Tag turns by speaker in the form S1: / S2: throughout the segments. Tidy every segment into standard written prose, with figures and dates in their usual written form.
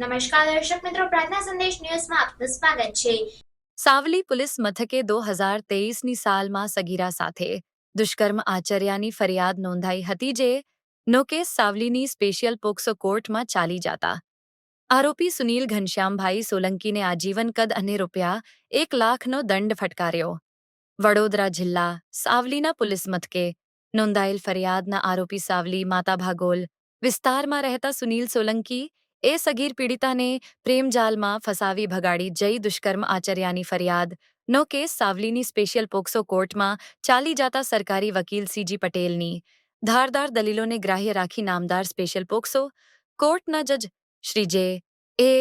S1: નમસ્કાર દર્શક મિત્રો, પ્રાર્થના સંદેશ ન્યૂઝમાં આપનું સ્વાગત છે।
S2: સાવલી પોલીસ મથકે 2023ની સાલમાં સગીરા સાથે દુષ્કર્મ આચર્યાની ફરિયાદ નોંધાઈ હતી, જેનો કેસ સાવલીની સ્પેશિયલ પોક્સો કોર્ટમાં ચાલી જતા આરોપી સુનિલ ઘનશ્યામભાઈ સોલંકીને આજીવન કદ અને ₹1 લાખનો દંડ ફટકાર્યો। વડોદરા જિલ્લા સાવલીના પોલીસ મથકે નોંધાયેલ ફરિયાદના આરોપી સાવલી માતાભાગોલ વિસ્તારમાં રહેતા સુનિલ સોલંકી એ સગીર પીડિતાને પ્રેમજાલમાં ફસાવી ભગાડી જઈ દુષ્કર્મ આચર્યાની ફરિયાદનો કેસ સાવલીની સ્પેશિયલ પોક્સો કોર્ટમાં ચાલી જતા સરકારી વકીલ સીજી પટેલની ધારદાર દલીલોને ગ્રાહ્ય રાખી નામદાર સ્પેશિયલ પોક્સો કોર્ટના જજ શ્રી જે એ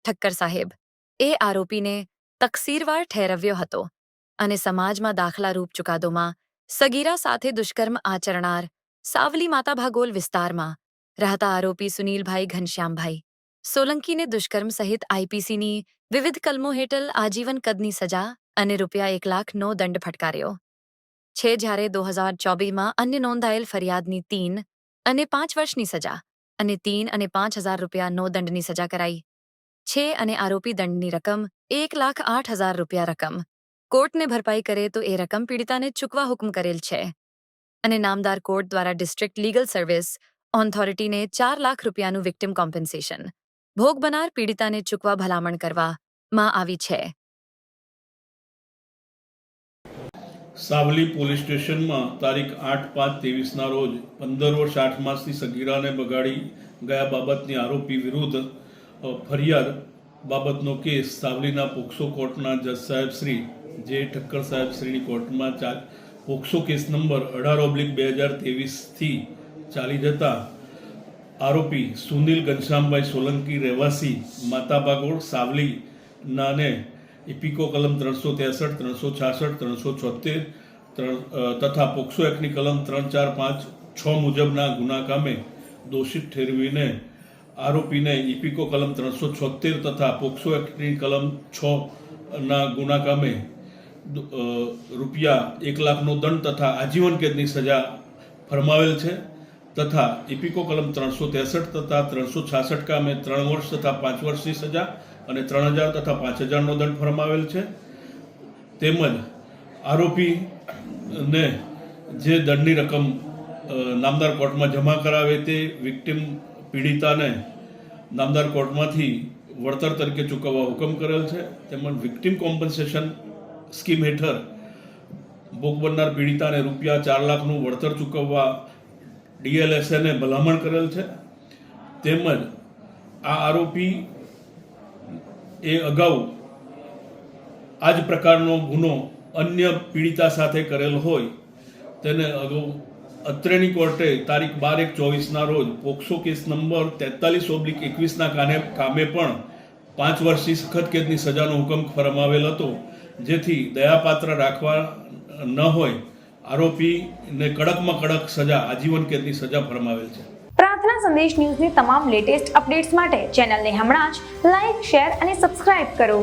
S2: ઠક્કર સાહેબ એ આરોપીને તકસીરવાર ઠેરવ્યો હતો અને સમાજમાં દાખલારૂપ ચુકાદોમાં સગીરા સાથે દુષ્કર્મ આચરનાર સાવલી માતાભાગોલ વિસ્તારમાં રહેતા આરોપી સુનિલભાઈ ઘનશ્યામભાઈ સોલંકીને દુષ્કર્મ સહિત આઈપીસીની વિવિધ કલમો હેઠળ આજીવન કદની સજા અને ₹1 લાખનો દંડ ફટકાર્યો છે, જ્યારે 2024માં અન્ય નોંધાયેલ ફરિયાદની 3 અને 5 વર્ષની સજા અને 3 અને 5,000 દંડની સજા કરાઈ છે અને આરોપી દંડની રકમ ₹1,08,000 રકમ કોર્ટને ભરપાઈ કરે તો એ રકમ પીડિતાને ચૂકવા હુકમ કરેલ છે અને નામદાર કોર્ટ દ્વારા ડિસ્ટ્રિક્ટ લીગલ સર્વિસ ઓથોરિટીને ₹4 લાખનું વિક્ટિમ કોમ્પન્સેશન ભોગ બનાર પીડિતાને ચૂકવા ભલામણ કરવામાં આવી છે।
S3: સાવલી પોલીસ સ્ટેશનમાં તારીખ 8/5/23ના રોજ 15 વર્ષ 8 માસની સગીરાને બગાડી ગયા બાબતની આરોપી વિરુદ્ધ ફરિયાદ બાબતનો કેસ સાવલીના પોક્સો કોર્ટના જજ સાહેબ શ્રી જે ઠક્કર સાહેબ શ્રીની કોર્ટમાં પોક્સો કેસ નંબર 18/2023થી ચાલી જતા આરોપી સુનિલ ઘનશ્યામભાઈ સોલંકી રહેવાસી માતાભાગોળ સાવલીનાને ઇપિકો કલમ 363, 366, 376 તથા પોક્સો એક્ટની કલમ 3, 4, 5, 6 મુજબના ગુના કામે દોષિત ઠેરવીને આરોપીને ઇપિકો કલમ 376 તથા પોક્સો એક્ટની કલમ 6ના ગુના કામે ₹1 લાખનો દંડ તથા આજીવન કેદની સજા ફરમાવેલ છે તથા ઇપિકો કલમ 363 તથા 366 કામે 3 વર્ષ તથા 5 વર્ષની સજા અને 3,000 તથા 5,000નો દંડ ફરમાવેલ છે। તેમજ આરોપીને જે દંડની રકમ નામદાર કોર્ટમાં જમા કરાવે તે વિક્ટિમ પીડિતાને નામદાર કોર્ટમાંથી વળતર તરીકે ચૂકવવા હુકમ કરેલ છે। તેમજ વિક્ટિમ કોમ્પન્સેશન સ્કીમ હેઠળ ભોગ બનનાર પીડિતાને ₹4 લાખનું વળતર ચૂકવવા DLSAને ભલામણ કરેલ છે। તેમજ આ આરોપી એ અગાઉ આ જ પ્રકારનો ગુનો અન્ય પીડિતા સાથે કરેલ હોય તેને અગાઉ અત્રેની કોર્ટે તારીખ 12/1/24ના રોજ પોક્સો કેસ નંબર 43/21ના કામે પણ 5 વર્ષની સખત કેદની સજાનો હુકમ ફરમાવેલ હતો, જેથી દયાપાત્ર રાખવા ન હોય આરોપીને કડકમાં કડક સજા આજીવન કેદની સજા ફરમાવેલ છે।
S4: પ્રાર્થના સંદેશ ન્યૂઝની તમામ લેટેસ્ટ અપડેટ્સ માટે ચેનલને હમણાં જ લાઈક, શેર અને સબસ્ક્રાઇબ કરો।